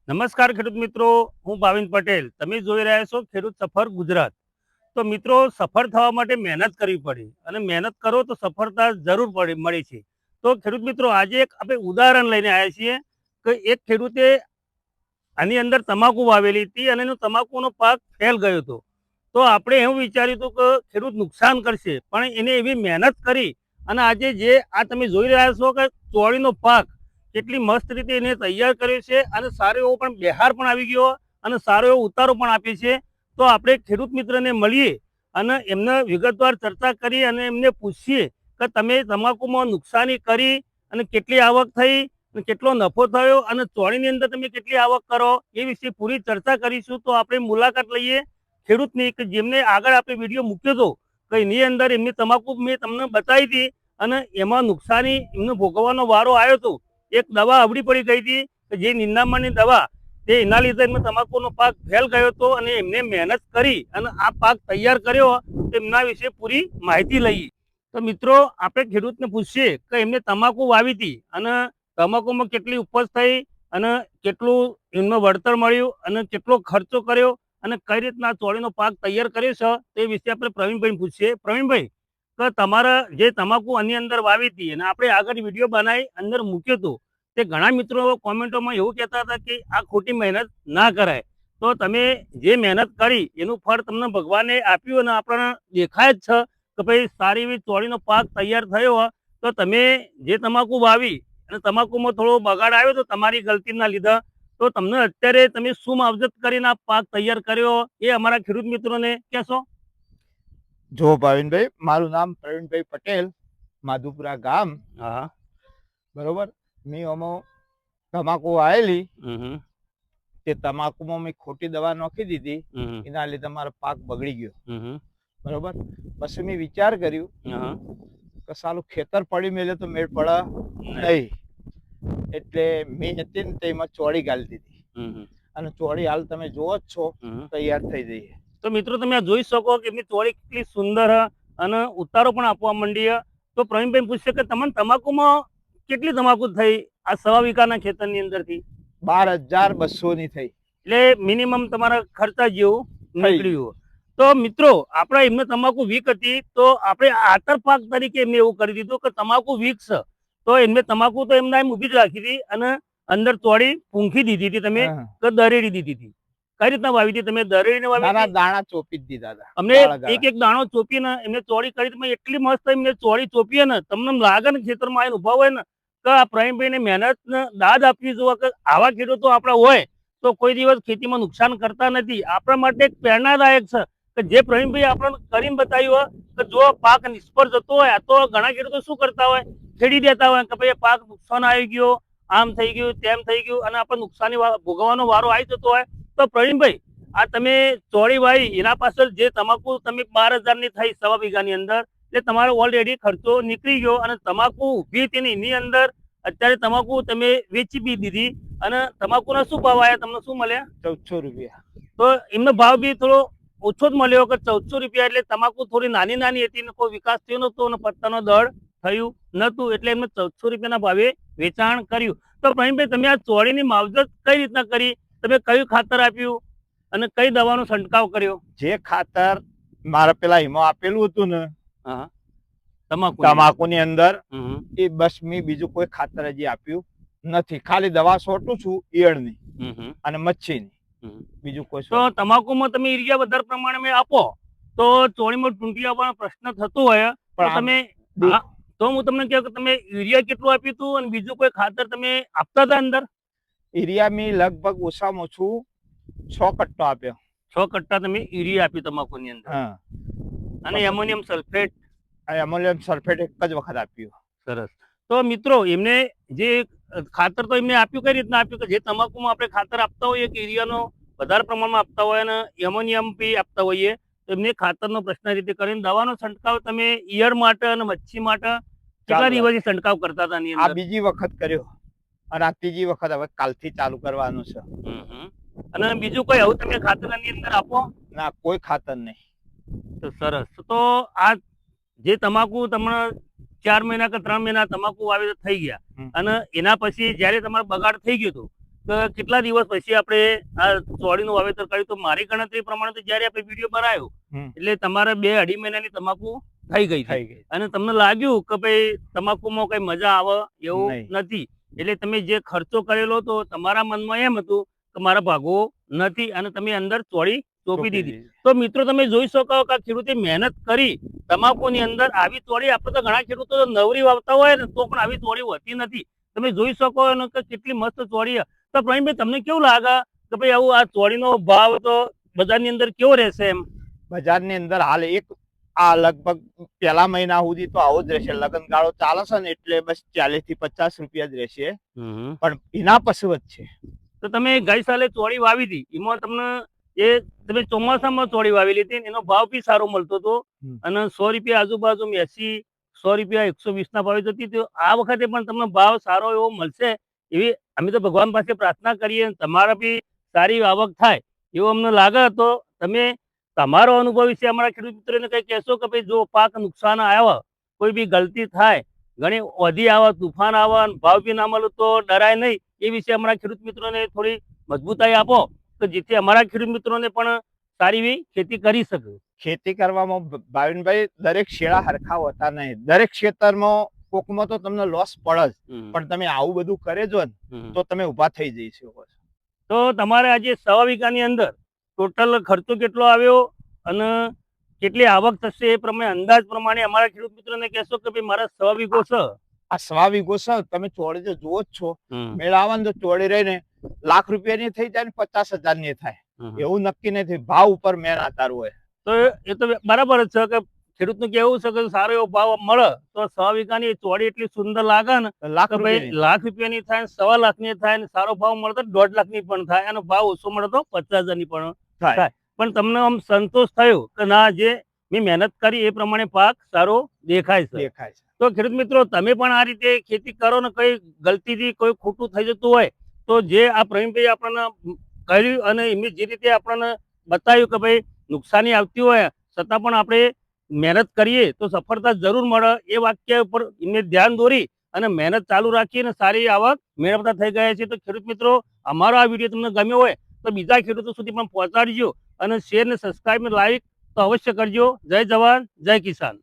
નમસ્કાર ખેડૂત મિત્રો, હું ભાવિન પટેલ. તમે જોઈ રહ્યા છો ખેડૂત સફર ગુજરાત. તો મિત્રો, સફળ થવા માટે મહેનત કરવી પડે અને મહેનત કરો તો સફળતા જરૂર મળે છે. તો ખેડૂત મિત્રો, આજે એક આપણે ઉદાહરણ લઈને આવ્યા છીએ કે એક ખેડૂતે આની અંદર તમાકુ વાવેલી હતી અને એનો તમાકુનો પાક ફેલ ગયો હતો. તો આપણે એવું વિચાર્યું હતું કે ખેડૂત નુકસાન કરશે, પણ એને એવી મહેનત કરી અને આજે જે આ તમે જોઈ રહ્યા છો કે ચોળીનો પાક કેટલી મસ્ત રીતે એને તૈયાર કર્યો છે અને સારો એવો પણ બહાર પણ આવી ગયો અને સારો એવો ઉતારો પણ આપે છે. તો આપણે ખેડૂત મિત્રને મળીએ અને એમને વિગતવાર ચર્ચા કરી અને એમને પૂછીએ કે તમે તમાકુમાં નુકસાની કરી અને કેટલી આવક થઈ અને કેટલો નફો થયો અને ચોળીની અંદર તમે કેટલી આવક કરો એ વિશે પૂરી ચર્ચા કરીશું. તો આપણે મુલાકાત લઈએ ખેડૂતની કે જેમને આગળ આપણે વિડીયો મૂક્યો હતો કે એની અંદર એમની તમાકુ મેં તમને બતાવી હતી અને એમાં નુકસાની એમને ભોગવવાનો વારો આવ્યો હતો. એક દવા અવળી પડી ગઈ હતી કે જે નિંદામણની દવા તે એના લીધે એમને તમાકુનો પાક ફેલ ગયો હતો અને એમને મહેનત કરી અને આ પાક તૈયાર કર્યો. તો એમના વિશે પૂરી માહિતી લઈએ. તો મિત્રો, આપણે ખેડૂતને પૂછીએ કે એમને તમાકુ વાવી હતી અને તમાકુમાં કેટલી ઉપજ થઈ અને કેટલું એમને વળતર મળ્યું અને કેટલો ખર્ચો કર્યો અને કઈ રીતના ચોળીનો પાક તૈયાર કર્યો છે તે વિશે આપણે પ્રવીણભાઈ પૂછીએ. પ્રવીણભાઈ, કે તમારા જે તમાકુ આની અંદર વાવી હતી અને આપણે આગળ વિડીયો બનાવી અંદર મૂક્યો હતો, તે ઘણા મિત્રો કોમેન્ટોમાં એવું કહેતા હતા કે આ ખોટી મહેનત ના કરાય. તો તમે જે મહેનત કરી એનું ફળ તમને ભગવાને આપ્યું અને આપણને દેખાય જ છે કે ભાઈ સારી એવી ચોળીનો પાક તૈયાર થયો. તો તમે જે તમાકુ વાવી અને તમાકુમાં થોડો બગાડ આવ્યો તો તમારી ગલતીના લીધે, તો તમને અત્યારે તમે શું માવજત કરીને આ પાક તૈયાર કર્યો એ અમારા ખેડૂત મિત્રોને કહેશો? જો ભાવિનભાઈ, મારું નામ પ્રવીણભાઈ પટેલ, માધુપુરા ગામ. હા, બરોબર. મેં અમો તમાકુ આવેલી, હમ, તે તમાકુમાં મેં ખોટી દવા નાખી દીધી, હમ, એના લીધે મારો પાક બગડી ગયો. હમ, બરોબર. પછી મેં વિચાર કર્યું હા, કે સાલું ખેતર પડી મેલે તો મેળ પડે નહીં, એટલે મેં હતી ને તેમાં ચોળી ગાળી દીધી હમ, અને ચોળી હાલ તમે જોવો જ છો હમ. તૈયાર થઈ જઈ. તો મિત્રો, તમે આ જોઈ શકો કે એમની ચોળી કેટલી સુંદર અને ઉતારો પણ આપવા માંડી. તો પ્રવીણભાઈ પૂછશે કે તમને તમાકુમાં કેટલી તમાકુ થઈ આ 1.25 વીઘાના ખેતરની અંદરથી? 12,200 ની થઈ. એટલે મિનિમમ તમારા ખર્ચા જેવું નીકળ્યું. તો મિત્રો, આપણે એમને તમાકુ વીક હતી તો આપણે આતર પાક તરીકે એમને એવું કરી દીધું કે તમાકુ વીક છે. તો એમને તમાકુ તો એમને એમ ઊભી જ રાખી હતી અને અંદર ચોળી પૂંખી દીધી હતી તમે કે દરેડી દીધી હતી? કઈ રીતના વાવી હતી તમે? દરેડીને વાવી હતી? દાણા ચોપી જ દીધા હતા. અમને એક એક દાણો ચોપીને એમને ચોળી કરી તમે એટલી મસ્ત એમને ચોળી ચોપીએ ને તમને લાગે ને ખેતરમાં આવીને ઉભા હોય ને કે આ પ્રવીણભાઈને મહેનત દાદ આપવી જોઈએ કે આવા ખેડૂતો આપણા હોય તો કોઈ દિવસ ખેતીમાં નુકસાન કરતા નથી. આપણા માટે એક પ્રેરણાદાયક છે કે જે પ્રવીણભાઈ આપણને કરીને બતાવ્યું કે જો પાક નિષ્ફળ જતો હોય તો ઘણા ખેડૂતો શું કરતા હોય, ખેડી દેતા હોય કે ભાઈ પાક નુકસાન આવી ગયો, આમ થઈ ગયું, તેમ થઈ ગયું અને આપણે નુકસાની ભોગવવાનો વારો આવી જતો હોય. તો પ્રવીણભાઈ, આ તમે ચોળી વાવી એના પાછળ જે તમાકુ તમે 12,000 ની થઈ 1.25 વીઘાની અંદર, એટલે તમારો ઓલરેડી ખર્ચો નીકળી ગયો અને તમાકુ ઊભી હતી એની અંદર અત્યારે તમાકુ તમે વેચી બી દીધી અને તમાકુના શું ભાવ આવ્યા? તમને શું મળ્યા? 1,400 રૂપિયા. તો એમનો ભાવ બી થોડો ઓછો જ મળ્યો કે 1,400 રૂપિયા. એટલે તમાકુ થોડી નાની નાની હતી ને કોઈ વિકાસ થયો નતો અને પત્તાનો દળ થયું નતું, એટલે એમને 1,400 રૂપિયાના ભાવે વેચાણ કર્યું. તો પ્રવીણભાઈ, તમે આ ચોળીની માવજત કઈ રીતના કરી? તમે કયું ખાતર આપ્યું અને કઈ દવાનો છંટકાવ કર્યો? જે ખાતર મારા પેલા હિમો આપેલું હતું ને હા, તમાકુની અંદર, એ બસ મેં બીજું કોઈ ખાતર હજી આપ્યું નથી. ખાલી દવા છોટું છું ઈયળની અને મચ્છીની, બીજું કોઈ. તો તમાકુમાં તમે યુરિયા વધારે પ્રમાણમાં આપો તો ચોળીમાં ટૂંટી આવવાનો પ્રશ્ન થતો હોય તો તમે, તો હું તમને કહું કે તમે યુરિયા કેટલું આપ્યું હતું અને બીજું કોઈ ખાતર તમે આપતા હતા અંદર? યુરિયા મેં લગભગ ઓછામાં ઓછું 6 કટ્ટો આપ્યો. 6 કટ્ટા તમે યુરિયા આપ્યું તમાકુની અંદર અને એમોનિયમ સલ્ફેટ? એમોનિયમ સલ્ફેટ એક જ વખત આપ્યું. સરસ. તો મિત્રો, એમને જે ખાતર તો એમને આપ્યું કઈ રીતના આપ્યું કે જે તમાકુમાં આપણે ખાતર આપતા હોઈએ કે યુરિયાનો વધારે પ્રમાણમાં આપતા હોય અને એમોનિયમ બી આપતા હોઈએ, તો એમને ખાતરનો પ્રશ્ન રીતે કરીને દવાનો છંટકાવ તમે ઈયળ માટે અને મચ્છી માટે કેટલા દિવસથી છંટકાવ કરતા હતા? આ બીજી વખત કર્યો અને આ ત્રીજી વખત હવે કાલથી ચાલુ કરવાનું છે. અને બીજું કોઈ આવું તમે ખાતરની અંદર આપો? ના, કોઈ ખાતર નહીં. તો સરસ. તો આ જે તમાકુ તમને 4 મહિના કે 3 મહિના તમાકુ વાવી થઈ ગયા અને એના પછી જયારે તમારો બગાડ થઈ ગયો હતો કે કેટલા દિવસ પછી આપણે આ ચોળીનું વાવેતર કર્યું. તો મારી ગણતરી પ્રમાણે તો જ્યારે આપણે વિડીયો બનાવ્યો એટલે તમારે 2-2.5 મહિનાની તમાકુ થઈ ગઈ થઈ ગઈ. અને તમને લાગ્યું કે ભાઈ તમાકુમાં કઈ મજા આવે એવું નહીં. નથી. એટલે તમે જે ખર્ચો કરેલો તો તમારા મનમાં એમ હતું કે મારા ભાગો નથી અને તમે અંદર ચોળી ચોપી દીધી. તો મિત્રો તમે જોઈ શકો કે ખેડૂતે મહેનત કરી તમાકુની અંદર આવી ચોળી. આપણે તો ઘણા ખેડૂતો નવરી વાવતા હોય ને તો પણ આવી ચોળી હોતી નથી. તમે જોઈ શકો ને કે કેટલી મસ્ત ચોળી. તો પ્રવીણભાઈ તમને કેવું લાગે કે ભાઈ આવું આ ચોળીનો ભાવ તો બજારની અંદર કેવો રહેશે? એમ બજારની અંદર હાલ આ લગભગ પહેલા મહિના સુધી તો આવો જ રહેશે. લગન ગાળો ચાલે છે ને એટલે બસ 40 થી 50 રૂપિયા જ રહેશે, પણ એના પછી વધશે. તો તમે ગઈ સાલે ચોળી વાવી હતી એમાં તમને તમે ચોમાસામાં ચોળી વાવેલી હતી એનો ભાવ બી સારો મળતો હતો અને 100 રૂપિયા આજુબાજુ 80-100 રૂપિયા 120 ના ભાવે જતી. તો આ વખતે પણ તમને ભાવ સારો એવો મળશે એવી અમે તો ભગવાન પાસે પ્રાર્થના કરીએ. તમારા બી સારી આવક થાય એવું અમને લાગે. તો તમે તમારો અનુભવ વિશે અમારા ખેડૂત મિત્રોને કઈ કહેશો કે ભાઈ જો પાક નુકસાન આવે, કોઈ બી ગલતી થાય, ઘણી વધી આવે, તુફાન આવે, ભાવ બી ના મળે તો ડરાય નહીં. એ વિશે અમારા ખેડૂત મિત્રોને થોડી મજબૂતાઈ આપો તો જેથી અમારા ખેડૂત મિત્રોને પણ સારી એવી ખેતી કરી શકે. ખેતી કરવામાં ભાવિનભાઈ દરેક શેડા હરખા હોતા નહીં. દરેક ક્ષેત્રમાં કોકમાં તો તમને લોસ પડે જ, પણ તમે આવું બધું કરે જો ને તો તમે ઉભા થઈ જઈ શકો. તો તમારે આજે 1.25 વીઘાની અંદર ટોટલ ખર્ચો કેટલો આવ્યો અને કેટલી આવક થશે એ પ્રમાણે અંદાજ પ્રમાણે અમારા ખેડૂત મિત્રોને કહેશો કે ભાઈ મારા 1.25 વીઘો છે. આ 1.25 વીઘો છે, તમે ચોળી જો જુઓ જ છો. મેળાવાનું તો ચોળી રહીને લાખ રૂપિયાની થઈ જાય ને 50,000 ની થાય એવું નક્કી નથી. ભાવ ઉપર મેન આધાર હોય. તો એ તો બરાબર જ છે કે ખેડૂતનું કેવું છે કે સારો એવો ભાવ મળે તો 1.25 વીઘાની ચોળી એટલી સુંદર લાગે ને લાખ લાખ રૂપિયાની થાય, 1.25 લાખની થાય ને સારો ભાવ મળે તો 1.5 લાખની પણ થાય અને ભાવ ઓછો મળે તો 50,000ની પણ થાય. પણ તમને આમ સંતોષ થયો કે ના જે મેં મહેનત કરી એ પ્રમાણે પાક સારો દેખાય છે. તો ખેડૂત મિત્રો તમે પણ આ રીતે ખેતી કરો ને કઈ ગલતીથી કોઈ ખોટું થઈ જતું હોય તો જે આ પ્રવીણભાઈ આપણને કર્યું અને એમની જે રીતે આપણને બતાવ્યું કે ભાઈ નુકસાની આવતી હોય છતાં પણ આપણે મહેનત કરીએ તો સફળતા જરૂર મળે એ વાક્ય ઉપર એમને ધ્યાન દોરી અને મહેનત ચાલુ રાખી અને સારી આવક મેળવતા થઈ ગયા છે. તો ખેડૂત મિત્રો અમારો આ વિડીયો તમને ગમ્યો હોય તો બીજા ખેડૂતો સુધી પણ પહોંચાડજો અને શેર ને સબસ્ક્રાઈબ ને લાઈક તો અવશ્ય કરજો. જય જવાન જય કિસાન.